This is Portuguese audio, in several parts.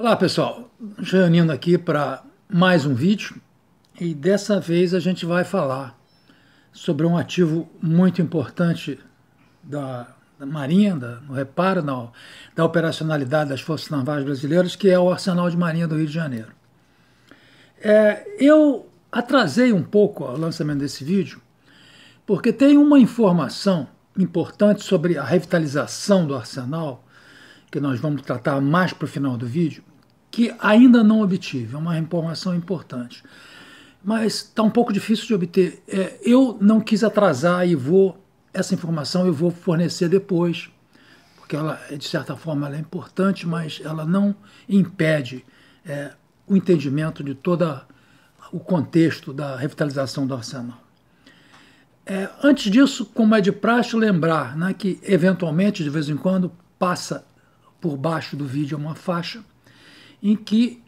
Olá pessoal, nos reunindo aqui para mais um vídeo e dessa vez a gente vai falar sobre um ativo muito importante da Marinha, no reparo, da operacionalidade das Forças Navais Brasileiras, que é o Arsenal de Marinha do Rio de Janeiro. Eu atrasei um pouco o lançamento desse vídeo porque tem uma informação importante sobre a revitalização do Arsenal, que nós vamos tratar mais para o final do vídeo, que ainda não obtive, é uma informação importante. Mas está um pouco difícil de obter. Eu não quis atrasar essa informação eu vou fornecer depois, porque ela, de certa forma, ela é importante, mas ela não impede o entendimento de todo o contexto da revitalização do Arsenal. Antes disso, como é de praxe, lembrar, né, que, eventualmente, de vez em quando, passa por baixo do vídeo uma faixa em que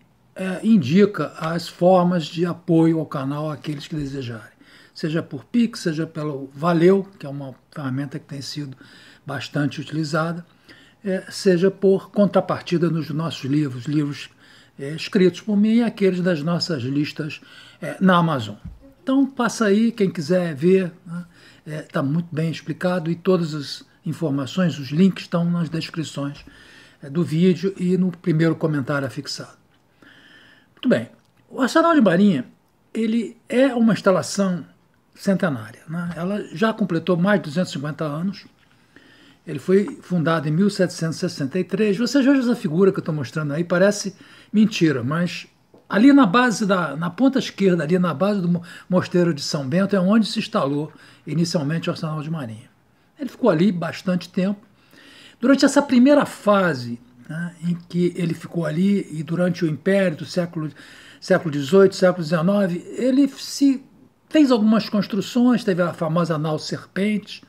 indica as formas de apoio ao canal àqueles que desejarem. Seja por Pix, seja pelo Valeu, que é uma ferramenta que tem sido bastante utilizada, seja por contrapartida nos nossos livros escritos por mim e aqueles das nossas listas na Amazon. Então passa aí, quem quiser ver, está muito bem explicado e todas as informações, os links estão nas descrições do vídeo e no primeiro comentário afixado. Muito bem, o Arsenal de Marinha ele é uma instalação centenária, né? Ela já completou mais de 250 anos, ele foi fundado em 1763, vocês vejam essa figura que eu estou mostrando aí, parece mentira, mas ali na base, na ponta esquerda, ali na base do Mosteiro de São Bento, é onde se instalou inicialmente o Arsenal de Marinha. Ele ficou ali bastante tempo. Durante essa primeira fase, né, em que ele ficou ali, e durante o Império do século XVIII, século XIX, ele fez algumas construções, teve a famosa nau Serpentes.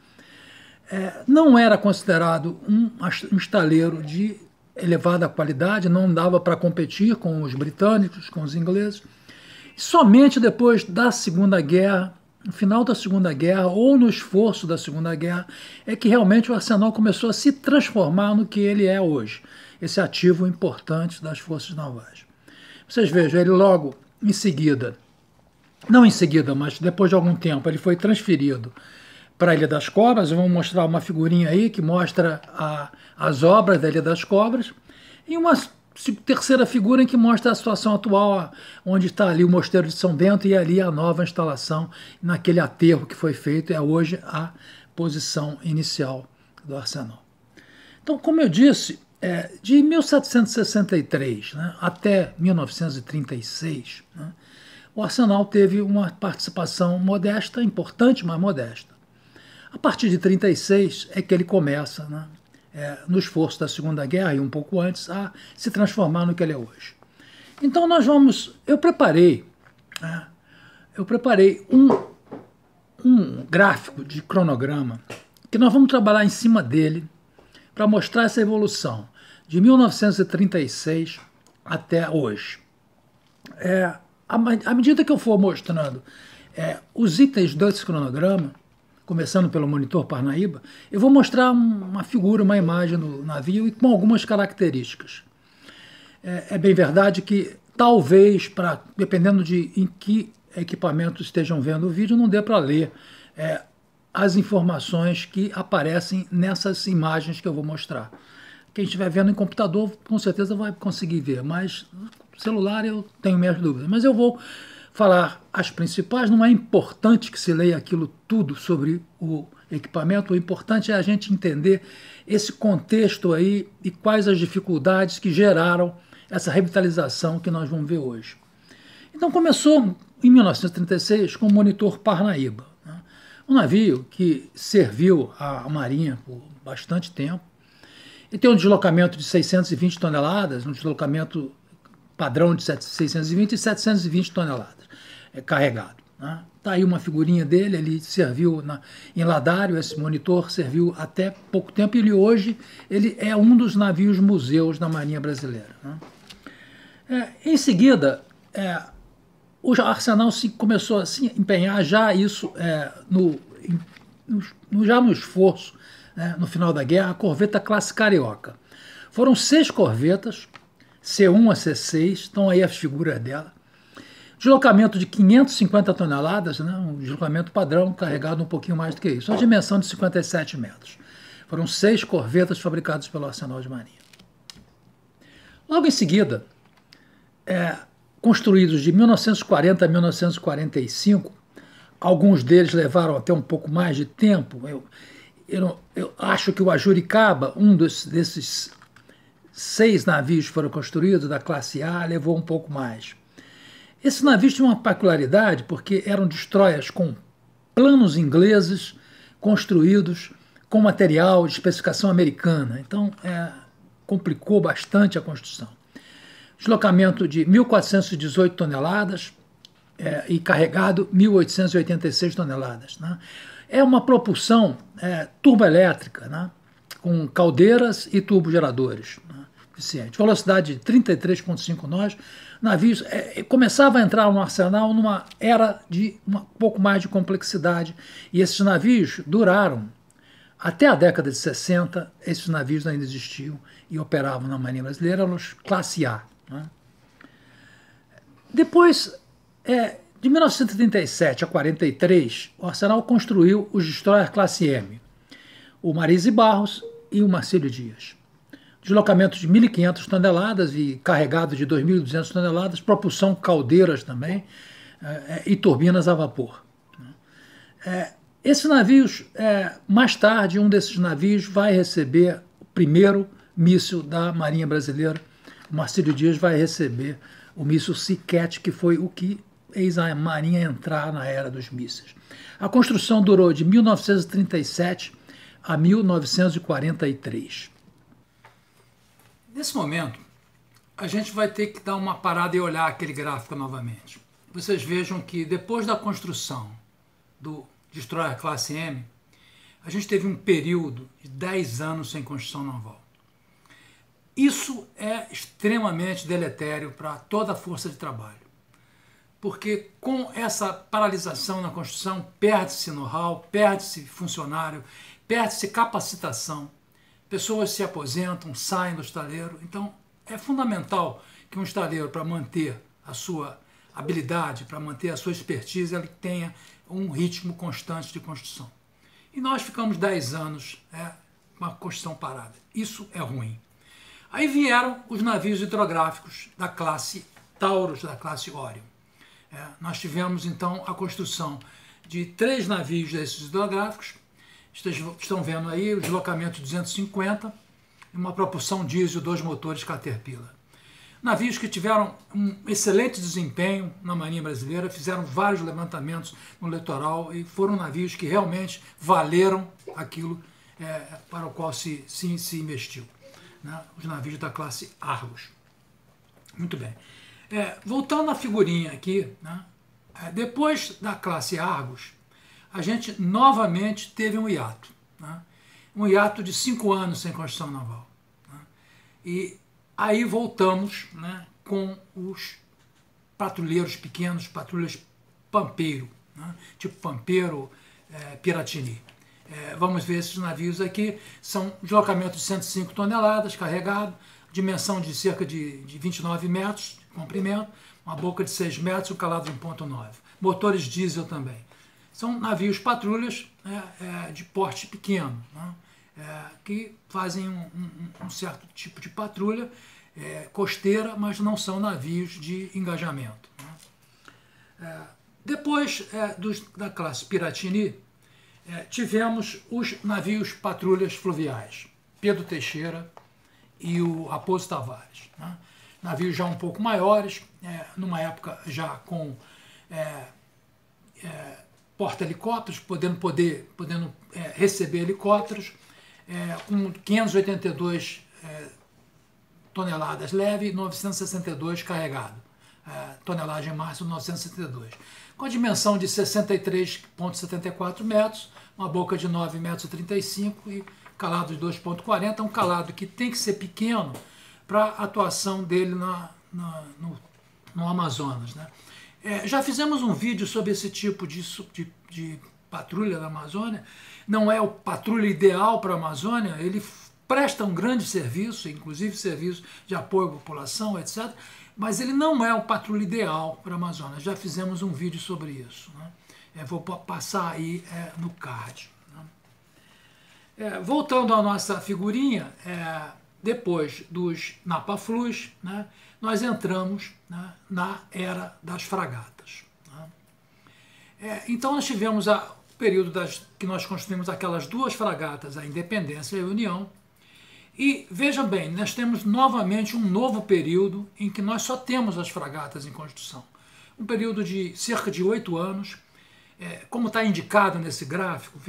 Não era considerado um estaleiro de elevada qualidade, não dava para competir com os britânicos, com os ingleses. E somente depois da Segunda Guerra, no final da Segunda Guerra, ou no esforço da Segunda Guerra, é que realmente o Arsenal começou a se transformar no que ele é hoje, esse ativo importante das Forças Navais. Vocês vejam, ele logo em seguida, não em seguida, mas depois de algum tempo, ele foi transferido para a Ilha das Cobras. Eu vou mostrar uma figurinha aí que mostra as obras da Ilha das Cobras, e uma terceira figura em que mostra a situação atual, onde está ali o Mosteiro de São Bento e ali a nova instalação, naquele aterro que foi feito, é hoje a posição inicial do Arsenal. Então, como eu disse, de 1763, né, até 1936, né, o Arsenal teve uma participação modesta, importante, mas modesta. A partir de 1936 é que ele começa, né, no esforço da Segunda Guerra e um pouco antes, a se transformar no que ele é hoje. Então eu preparei um gráfico de cronograma que nós vamos trabalhar em cima dele para mostrar essa evolução de 1936 até hoje. À medida que eu for mostrando os itens desse cronograma, começando pelo monitor Parnaíba, eu vou mostrar uma figura, uma imagem do navio e com algumas características. É bem verdade que talvez, dependendo de em que equipamento estejam vendo o vídeo, não dê para ler as informações que aparecem nessas imagens que eu vou mostrar. Quem estiver vendo em computador, com certeza vai conseguir ver, mas no celular eu tenho minhas dúvidas. Mas eu vou falar as principais. Não é importante que se leia aquilo tudo sobre o equipamento, o importante é a gente entender esse contexto aí e quais as dificuldades que geraram essa revitalização que nós vamos ver hoje. Então começou em 1936 com o monitor Parnaíba, né? Um navio que serviu a Marinha por bastante tempo e tem um deslocamento de 620 toneladas, um deslocamento padrão de 620 e 720 toneladas carregado. Né? Tá aí uma figurinha dele, ele serviu em Ladário, esse monitor serviu até pouco tempo e hoje ele é um dos navios museus da Marinha Brasileira. Né? Em seguida, o Arsenal começou a se empenhar já isso já no esforço, né, no final da guerra, a corveta classe Carioca. Foram 6 corvetas C1 a C6, estão aí as figuras dela. Deslocamento de 550 toneladas, né, um deslocamento padrão, carregado um pouquinho mais do que isso. A dimensão de 57 metros. Foram 6 corvetas fabricadas pelo Arsenal de Marinha. Logo em seguida, construídos de 1940 a 1945, alguns deles levaram até um pouco mais de tempo. Eu acho que o Ajuricaba, um desses 6 navios que foram construídos, da classe A, levou um pouco mais. Esses navios tinham uma peculiaridade porque eram destroyers com planos ingleses construídos com material de especificação americana. Então, complicou bastante a construção. Deslocamento de 1.418 toneladas e carregado 1.886 toneladas. Né? É uma propulsão turboelétrica, né? Com caldeiras e turbogeradores. Né? Eficiente. Velocidade de 33,5 nós. Navios começava a entrar no arsenal numa era de um pouco mais de complexidade. E esses navios duraram até a década de 60. Esses navios ainda existiam e operavam na Marinha Brasileira, nos classe A. Né? Depois, de 1937 a 43, o arsenal construiu os destroyers classe M, o Marise Barros e o Marcílio Dias. Deslocamento de 1.500 toneladas e carregado de 2.200 toneladas, propulsão caldeiras também e turbinas a vapor. Esses navios, mais tarde, um desses navios vai receber o primeiro míssil da Marinha Brasileira. O Marcílio Dias vai receber o míssil Sea-Cat, que foi o que fez a Marinha entrar na era dos mísseis. A construção durou de 1937 a 1943. Nesse momento, a gente vai ter que dar uma parada e olhar aquele gráfico novamente. Vocês vejam que depois da construção do destroyer classe M, a gente teve um período de 10 anos sem construção naval. Isso é extremamente deletério para toda a força de trabalho, porque com essa paralisação na construção, perde-se know-how, perde-se funcionário, perde-se capacitação, pessoas se aposentam, saem do estaleiro. Então, é fundamental que um estaleiro, para manter a sua habilidade, para manter a sua expertise, ele tenha um ritmo constante de construção. E nós ficamos 10 anos com a construção parada. Isso é ruim. Aí vieram os navios hidrográficos da classe Taurus, da classe Orion. Nós tivemos, então, a construção de 3 navios desses hidrográficos. Estão vendo aí o deslocamento 250 e uma propulsão diesel, 2 motores Caterpillar. Navios que tiveram um excelente desempenho na Marinha Brasileira, fizeram vários levantamentos no litoral e foram navios que realmente valeram aquilo para o qual se investiu. Né? Os navios da classe Argos. Muito bem. Voltando à figurinha aqui, né? Depois da classe Argos, a gente novamente teve um hiato. Né? Um hiato de 5 anos sem construção naval. Né? E aí voltamos, né, com os patrulheiros pequenos, patrulhas Pampeiro, né? Tipo Pampeiro, Piratini. Vamos ver esses navios aqui, são deslocamento de 105 toneladas, carregado, dimensão de cerca de 29 metros de comprimento, uma boca de 6 metros, um calado de 1,9. Motores diesel também. São navios patrulhas de porte pequeno, né? Que fazem um certo tipo de patrulha costeira, mas não são navios de engajamento. Né? Depois da classe Piratini, tivemos os navios patrulhas fluviais, Pedro Teixeira e o Raposo Tavares. Né? Navios já um pouco maiores, numa época já com porta-helicópteros, podendo receber helicópteros, com 582 toneladas leve e 962 carregado. Tonelagem máxima 962. Com a dimensão de 63,74 metros, uma boca de 9,35 metros e calado de 2,40. Um calado que tem que ser pequeno para a atuação dele no Amazonas. Né? Já fizemos um vídeo sobre esse tipo de patrulha da Amazônia. Não é o patrulha ideal para a Amazônia, ele presta um grande serviço, inclusive serviço de apoio à população, etc., mas ele não é o patrulha ideal para a Amazônia. Já fizemos um vídeo sobre isso, né? Vou passar aí no card. Né? Voltando à nossa figurinha, depois dos Napa-Flus, né, nós entramos, né, na era das fragatas. Né? Então nós tivemos o período que nós construímos aquelas duas fragatas, a Independência e a União, e veja bem, nós temos novamente um novo período em que nós só temos as fragatas em construção. Um período de cerca de 8 anos, como está indicado nesse gráfico,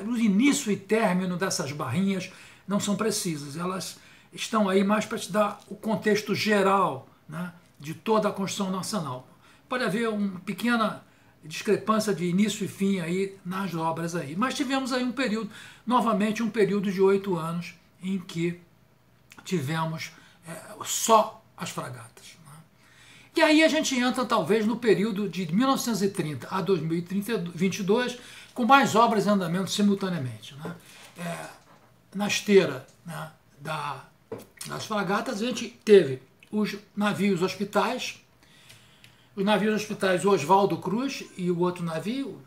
o início e término dessas barrinhas não são precisas, elas estão aí mais para te dar o contexto geral, né, de toda a construção nacional. Pode haver uma pequena discrepância de início e fim aí nas obras aí, mas tivemos aí um período, novamente um período de 8 anos, em que tivemos só as fragatas. Né? E aí a gente entra talvez no período de 1930 a 2022, com mais obras em andamento simultaneamente. Né? Na esteira, né, das fragatas, a gente teve os navios hospitais, Oswaldo Cruz e o outro navio,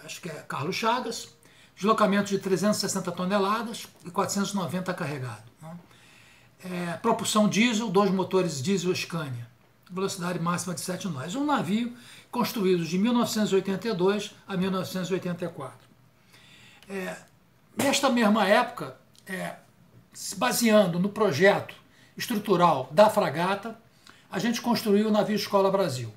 acho que é Carlos Chagas, deslocamento de 360 toneladas e 490 carregado. Né? Propulsão diesel, 2 motores diesel Scania, velocidade máxima de 7 nós. Um navio construído de 1982 a 1984. Nesta mesma época, se baseando no projeto estrutural da fragata, a gente construiu o navio Escola Brasil,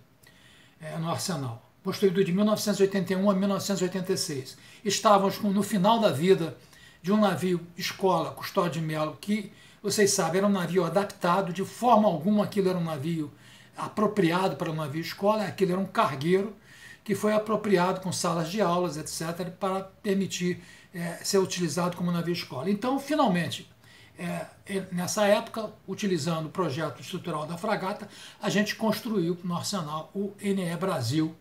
no Arsenal, construído de 1981 a 1986. Estávamos no final da vida de um navio Escola Custódio de Melo, que, vocês sabem, era um navio adaptado, de forma alguma aquilo era um navio apropriado para um navio Escola, aquilo era um cargueiro que foi apropriado com salas de aulas, etc., para permitir ser utilizado como navio Escola. Então, finalmente, nessa época, utilizando o projeto estrutural da fragata, a gente construiu no Arsenal o NE Brasil,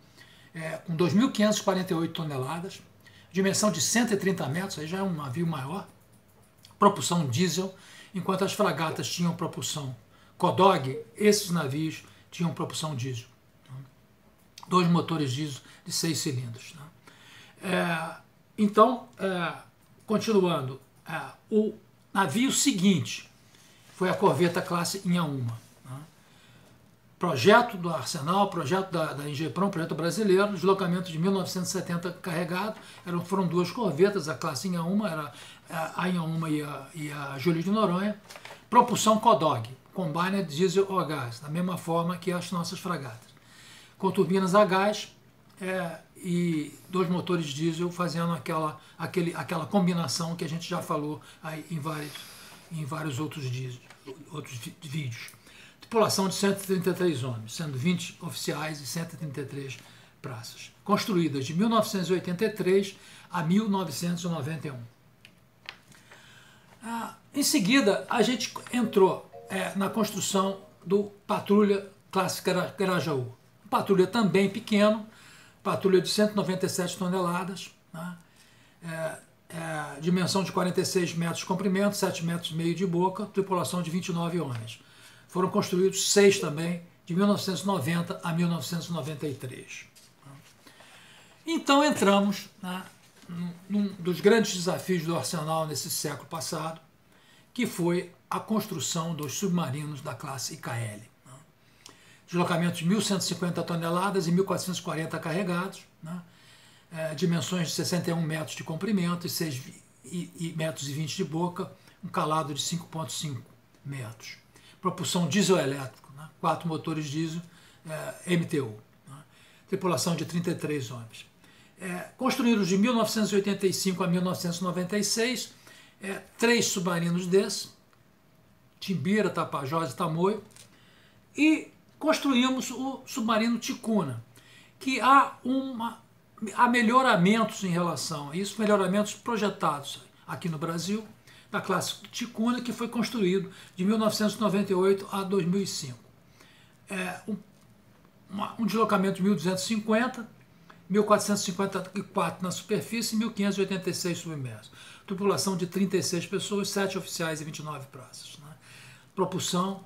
com 2.548 toneladas, dimensão de 130 metros, aí já é um navio maior, propulsão diesel, enquanto as fragatas tinham propulsão CODOG, esses navios tinham propulsão diesel. 2 motores diesel de 6 cilindros. Então, continuando, o navio seguinte foi a corveta classe Inhaúma. Projeto do Arsenal, projeto da Ingeprom, projeto brasileiro, deslocamento de 1970 carregado, foram 2 corvetas, a classe Inhaúma, era a Inhaúma e a Júlio de Noronha, propulsão CODOG, Combined Diesel or Gas, da mesma forma que as nossas fragatas, com turbinas a gás e 2 motores diesel fazendo aquela combinação que a gente já falou aí em vários outros vídeos. Tripulação de 133 homens, sendo 20 oficiais e 133 praças, construídas de 1983 a 1991. Em seguida, a gente entrou na construção do Patrulha Clássica Grajaú. Patrulha também pequeno, patrulha de 197 toneladas, né? Dimensão de 46 metros de comprimento, 7,5 metros de boca, tripulação de 29 homens. Foram construídos 6 também, de 1990 a 1993. Então entramos, né, num dos grandes desafios do Arsenal nesse século passado, que foi a construção dos submarinos da classe IKL. Deslocamento de 1.150 toneladas e 1.440 carregados, né? Dimensões de 61 metros de comprimento e 6,20 metros de boca, um calado de 5,5 metros. Propulsão diesel-elétrico, né? 4 motores diesel MTU. Né? Tripulação de 33 homens. Construídos de 1985 a 1996, 3 submarinos desses, Timbira, Tapajós e Tamoio, e construímos o submarino Ticuna, que há melhoramentos em relação a isso, melhoramentos projetados aqui no Brasil, da classe Ticuna, que foi construído de 1998 a 2005. Um deslocamento de 1.250 1.454 na superfície e 1.586 submersos. Tripulação de 36 pessoas, 7 oficiais e 29 praças. Né? Propulsão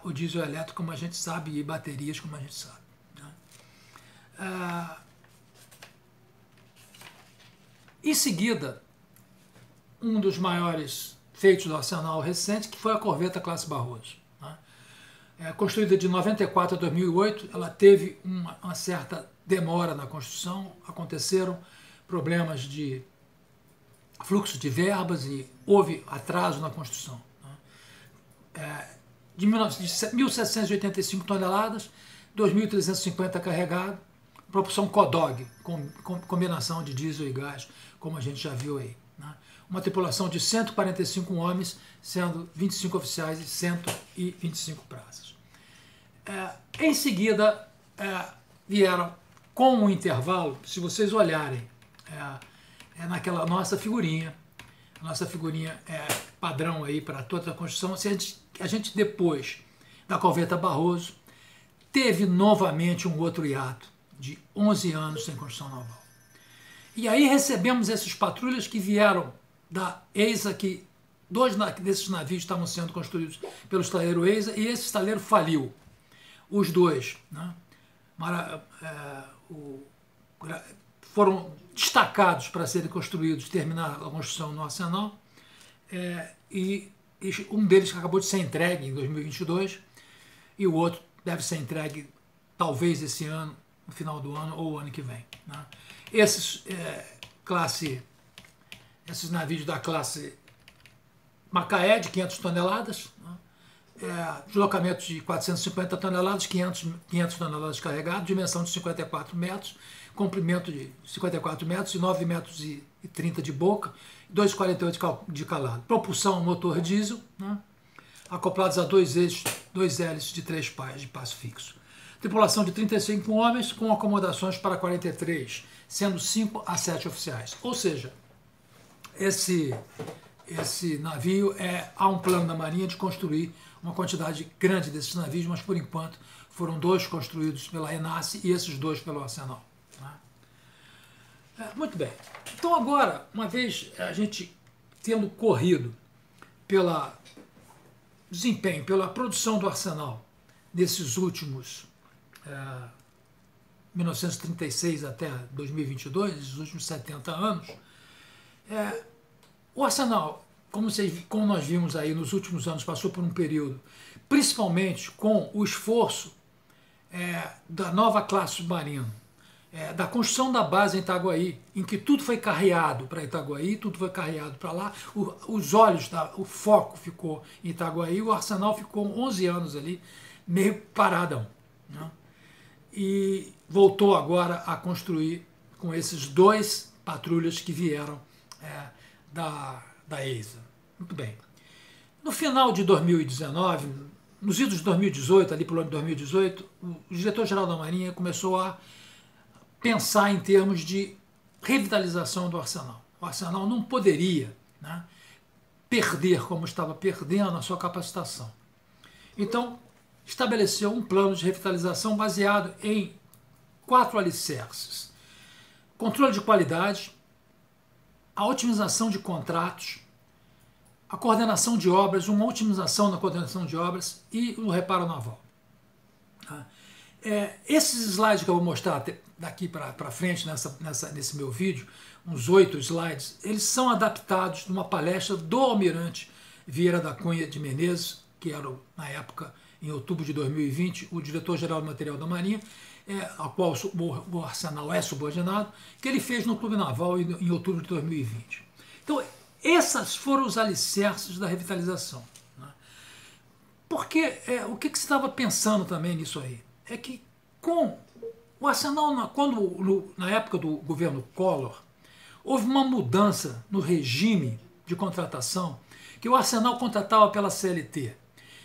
o diesel elétrico, como a gente sabe, e baterias, como a gente sabe. Né? Em seguida, um dos maiores feitos do arsenal recente, que foi a corveta classe Barroso. Né? Construída de 94 a 2008, ela teve uma certa demora na construção, aconteceram problemas de fluxo de verbas e houve atraso na construção. Né? De 1.785 toneladas, 2.350 carregado, propulsão CODOG, combinação de diesel e gás, como a gente já viu aí. Né? Uma tripulação de 145 homens, sendo 25 oficiais e 125 praças. Em seguida, vieram com um intervalo, se vocês olharem, naquela nossa figurinha, a nossa figurinha é padrão aí para toda a construção. A gente depois da corveta Barroso teve novamente um outro hiato de 11 anos sem construção naval. E aí recebemos esses patrulhas que vieram da EISA, que dois desses navios estavam sendo construídos pelo estaleiro EISA e esse estaleiro faliu. Os dois, né? Foram destacados para serem construídos, terminar a construção no arsenal, e um deles acabou de ser entregue em 2022 e o outro deve ser entregue talvez esse ano, no final do ano ou o ano que vem. Né? Esses navios da classe Macaé, de 500 toneladas, né? Deslocamento de 450 toneladas, 500 toneladas carregado, dimensão de 54 metros, comprimento de 54 metros e 9 metros e 30 de boca, 2,48 de calado. Propulsão motor diesel, né? Acoplados a dois hélices de 3 pás de passo fixo. Tripulação de 35 homens com acomodações para 43, sendo 5 a 7 oficiais. Ou seja, esse navio há um plano da Marinha de construir uma quantidade grande desses navios, mas por enquanto foram 2 construídos pela ENAC e esses 2 pelo Arsenal. Né? Muito bem. Então agora, uma vez a gente tendo corrido pelo desempenho, pela produção do Arsenal nesses últimos 1936 até 2022, esses últimos 70 anos, o Arsenal, como nós vimos aí nos últimos anos, passou por um período, principalmente com o esforço da nova classe submarina, da construção da base em Itaguaí, em que tudo foi carreado para Itaguaí, tudo foi carreado para lá, os olhos, o foco ficou em Itaguaí, o Arsenal ficou 11 anos ali, meio paradão. Né? E voltou agora a construir com esses 2 patrulhas que vieram da EISA. Muito bem. No final de 2019, nos idos de 2018, ali pelo ano de 2018, o diretor-geral da Marinha começou a pensar em termos de revitalização do Arsenal. O Arsenal não poderia, né, perder como estava perdendo a sua capacitação. Então, estabeleceu um plano de revitalização baseado em 4 alicerces: controle de qualidade, a otimização de contratos, a coordenação de obras, uma otimização na coordenação de obras e o reparo naval. Esses slides que eu vou mostrar daqui para frente nesse meu vídeo, uns 8 slides, eles são adaptados de uma palestra do almirante Vieira da Cunha de Menezes, que era, na época, em outubro de 2020, o diretor-geral do material da Marinha, ao qual o Arsenal é subordinado, que ele fez no Clube Naval em outubro de 2020. Então, esses foram os alicerces da revitalização. Né? Porque o que se estava pensando também nisso aí? É que com o Arsenal, na época do governo Collor, houve uma mudança no regime de contratação, que o Arsenal contratava pela CLT.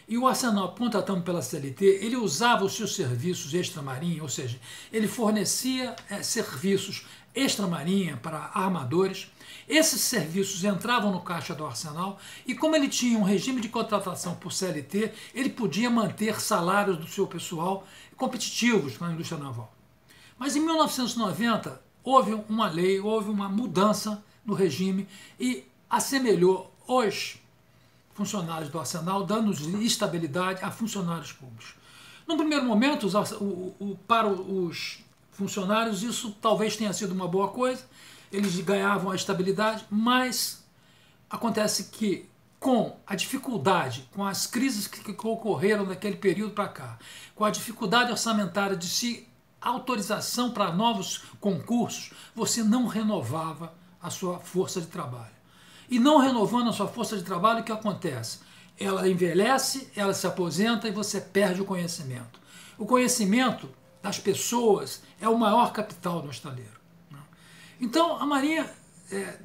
E o Arsenal, contratando pela CLT, ele usava os seus serviços extramarinha, ou seja, ele fornecia serviços extramarinha para armadores. Esses serviços entravam no caixa do Arsenal e, como ele tinha um regime de contratação por CLT, ele podia manter salários do seu pessoal competitivos na indústria naval. Mas em 1990 houve uma lei, houve uma mudança no regime e assemelhou os funcionários do Arsenal, dando estabilidade a funcionários públicos. No primeiro momento, para os funcionários, isso talvez tenha sido uma boa coisa, eles ganhavam a estabilidade, mas acontece que com a dificuldade, com as crises que ocorreram daquele período para cá, com a dificuldade orçamentária de se autorização para novos concursos, você não renovava a sua força de trabalho. E não renovando a sua força de trabalho, o que acontece? Ela envelhece, ela se aposenta e você perde o conhecimento. O conhecimento das pessoas é o maior capital do estaleiro. Então, a Marinha,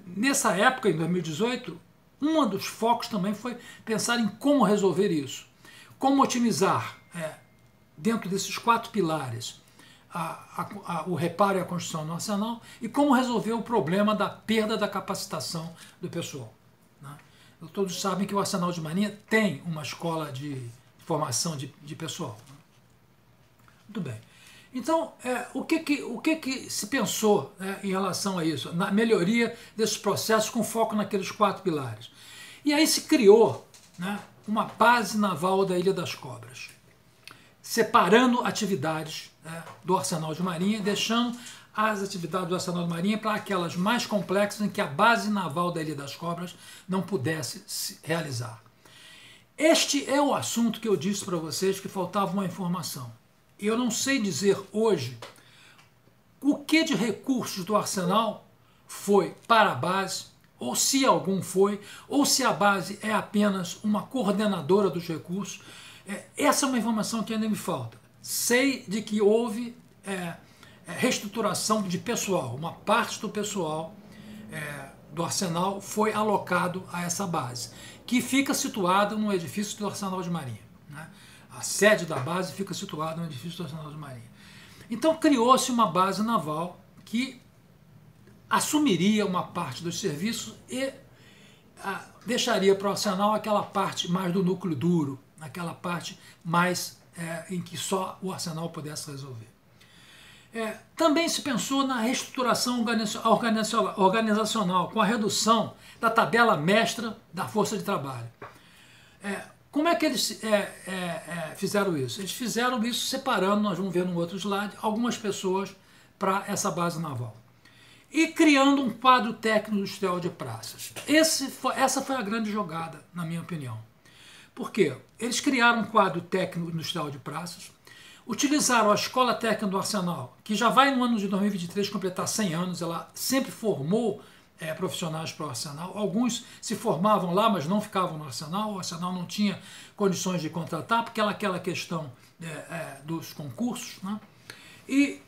nessa época, em 2018, um dos focos também foi pensar em como resolver isso. Como otimizar, dentro desses 4 pilares, o reparo e a construção do arsenal e como resolver o problema da perda da capacitação do pessoal. Todos sabem que o Arsenal de Marinha tem uma escola de formação de pessoal. Muito bem. Então, o que se pensou em relação a isso? Na melhoria desses processos com foco naqueles 4 pilares. E aí se criou uma base naval da Ilha das Cobras, separando atividades do Arsenal de Marinha, deixando as atividades do Arsenal de Marinha para aquelas mais complexas em que a base naval da Ilha das Cobras não pudesse se realizar. Este é o assunto que eu disse para vocês que faltava uma informação. Eu não sei dizer hoje o que de recursos do Arsenal foi para a base, ou se algum foi, ou se a base é apenas uma coordenadora dos recursos. Essa é uma informação que ainda me falta. Sei de que houve reestruturação de pessoal, uma parte do pessoal do Arsenal foi alocado a essa base, que fica situada no edifício do Arsenal de Marinha. A sede da base fica situada no edifício do Arsenal de Marinha. Então criou-se uma base naval que assumiria uma parte dos serviços e deixaria para o Arsenal aquela parte mais do núcleo duro, aquela parte mais em que só o Arsenal pudesse resolver. Também se pensou na reestruturação organizacional, com a redução da tabela mestra da força de trabalho. Como é que eles fizeram isso? Eles fizeram isso separando, nós vamos ver no outro slide, algumas pessoas para essa base naval. E criando um quadro técnico industrial de praças. Essa foi a grande jogada, na minha opinião. Por quê? Eles criaram um quadro técnico industrial de praças, utilizaram a Escola Técnica do Arsenal, que já vai no ano de 2023 completar 100 anos, ela sempre formou profissionais para o Arsenal. Alguns se formavam lá, mas não ficavam no Arsenal. O Arsenal não tinha condições de contratar, porque aquela questão dos concursos. E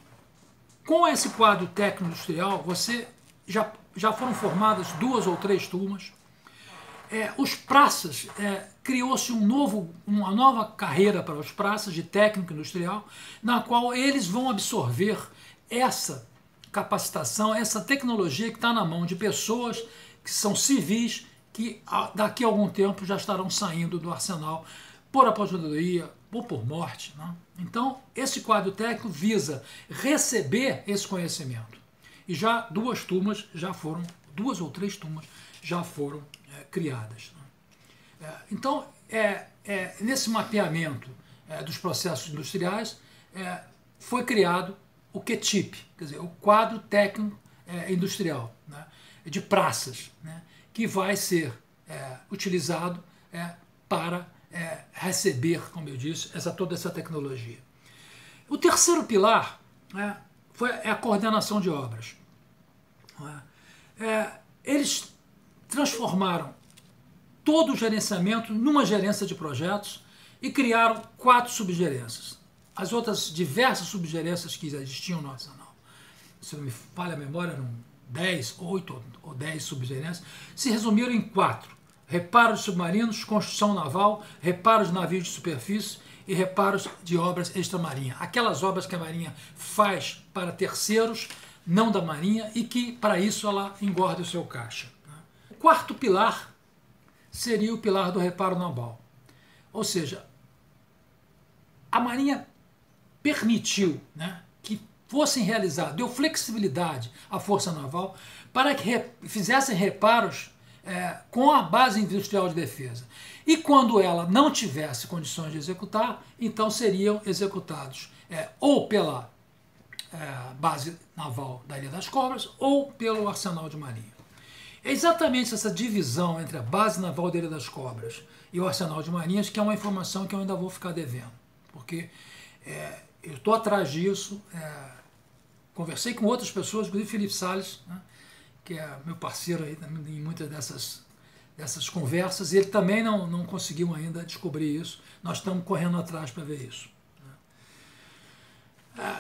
com esse quadro técnico industrial, já foram formadas 2 ou 3 turmas. Os praças, criou-se uma nova carreira para os praças de técnico industrial, na qual eles vão absorver essa capacitação, essa tecnologia que está na mão de pessoas que são civis, que daqui a algum tempo já estarão saindo do Arsenal por aposentadoria ou por morte. Então, esse quadro técnico visa receber esse conhecimento. E já 2 ou 3 turmas já foram criadas. Então, nesse mapeamento dos processos industriais, foi criado o QTIP, quer dizer, o quadro técnico industrial, de praças, que vai ser utilizado para receber, como eu disse, toda essa tecnologia. O terceiro pilar foi a coordenação de obras. Eles transformaram todo o gerenciamento numa gerência de projetos e criaram 4 subgerências. As outras diversas subgerências que existiam no Arsenal, se não me falha a memória, eram 8 ou 10 subgerências, se resumiram em 4. Reparos de submarinos, construção naval, reparos de navios de superfície e reparos de obras extramarinha. Aquelas obras que a Marinha faz para terceiros, não da Marinha, e que, para isso, ela engorda o seu caixa. O quarto pilar seria o pilar do reparo naval. Ou seja, a Marinha permitiu que fossem realizados, deu flexibilidade à Força Naval para que fizessem reparos com a base industrial de defesa. E quando ela não tivesse condições de executar, então seriam executados ou pela base naval da Ilha das Cobras ou pelo Arsenal de Marinha. É exatamente essa divisão entre a base naval da Ilha das Cobras e o Arsenal de Marinhas que é uma informação que eu ainda vou ficar devendo, porque eu estou atrás disso, conversei com outras pessoas, inclusive Felipe Salles, né, que é meu parceiro aí em muitas dessas conversas, e ele também não conseguiu ainda descobrir isso. Nós estamos correndo atrás para ver isso.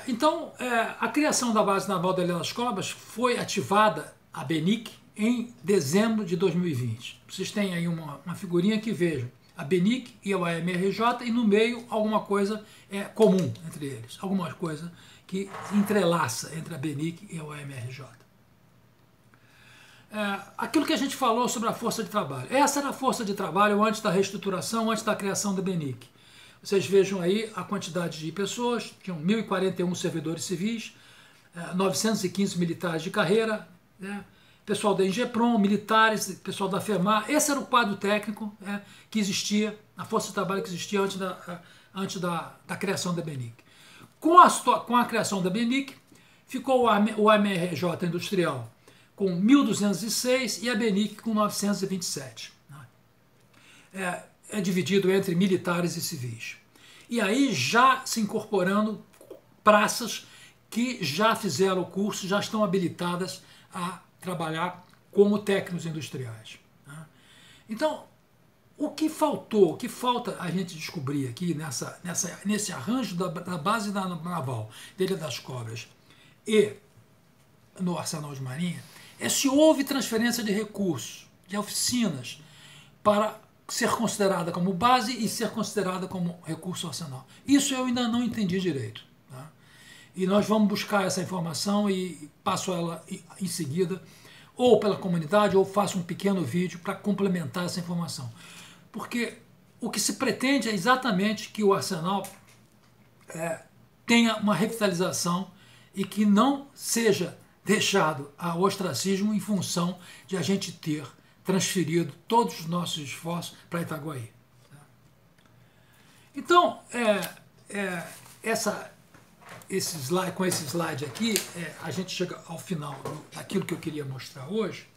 Então, a criação da base naval da Ilha das Cobras foi ativada, a BNIC, em dezembro de 2020. Vocês têm aí uma figurinha que vejam a BNIC e a UAMRJ, e no meio alguma coisa comum entre eles, alguma coisa que entrelaça entre a BNIC e a UAMRJ. Aquilo que a gente falou sobre a força de trabalho. Essa era a força de trabalho antes da reestruturação, antes da criação da BNIC. Vocês vejam aí a quantidade de pessoas, tinham 1.041 servidores civis, 915 militares de carreira, pessoal da Ingeprom, militares, pessoal da FEMAR. Esse era o quadro técnico que existia, a força de trabalho que existia antes da criação da BNIC. Com a criação da BNIC, ficou o AMRJ Industrial com 1.206 e a BNIC com 927. É dividido entre militares e civis. E aí já se incorporando praças que já fizeram o curso, já estão habilitadas a trabalhar como técnicos industriais. Então, o que falta a gente descobrir aqui nesse arranjo da base naval da Ilha das Cobras e no Arsenal de Marinha, é se houve transferência de recursos, de oficinas, para ser considerada como base e ser considerada como recurso arsenal. Isso eu ainda não entendi direito. Tá? E nós vamos buscar essa informação e passo ela em seguida, ou pela comunidade, ou faço um pequeno vídeo para complementar essa informação. Porque o que se pretende é exatamente que o arsenal tenha uma revitalização e que não seja deixado ao ostracismo em função de a gente ter transferido todos os nossos esforços para Itaguaí. Então, com esse slide aqui, a gente chega ao final daquilo que eu queria mostrar hoje,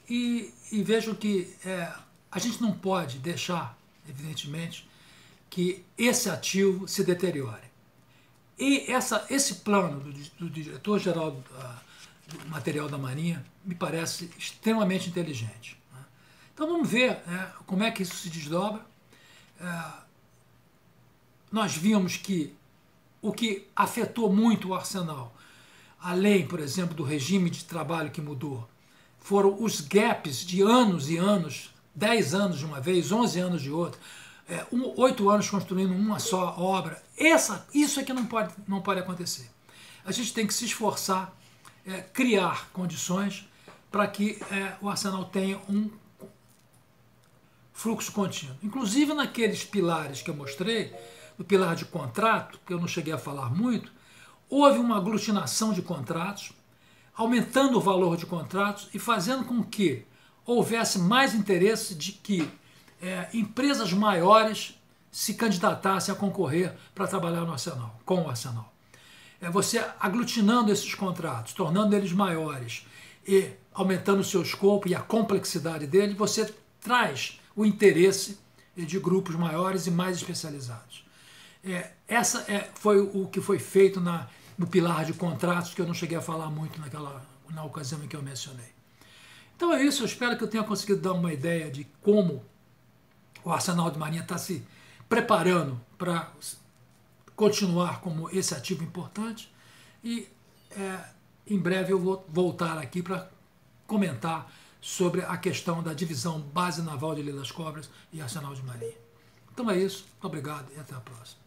e vejam que a gente não pode deixar, evidentemente, que esse ativo se deteriore. E esse plano do diretor-geral do material da Marinha me parece extremamente inteligente. Então vamos ver como é que isso se desdobra. Nós vimos que o que afetou muito o arsenal, além, por exemplo, do regime de trabalho que mudou, foram os gaps de anos e anos, 10 anos de uma vez, 11 anos de outra, 8 anos construindo uma só obra. Isso é que não pode acontecer. A gente tem que se esforçar, criar condições para que o arsenal tenha um fluxo contínuo. Inclusive naqueles pilares que eu mostrei, o pilar de contrato, que eu não cheguei a falar muito, houve uma aglutinação de contratos, aumentando o valor de contratos e fazendo com que houvesse mais interesse de que empresas maiores se candidatassem a concorrer para trabalhar no arsenal, com o arsenal. Você aglutinando esses contratos, tornando eles maiores e aumentando o seu escopo e a complexidade dele, você traz o interesse de grupos maiores e mais especializados. Essa foi o que foi feito no pilar de contratos, que eu não cheguei a falar muito na ocasião em que eu mencionei. Então é isso, eu espero que eu tenha conseguido dar uma ideia de como o Arsenal de Marinha está se preparando para continuar como esse ativo importante, e em breve eu vou voltar aqui para comentar sobre a questão da divisão base naval de Ilha das Cobras e Arsenal de Marinha. Então é isso, muito obrigado e até a próxima.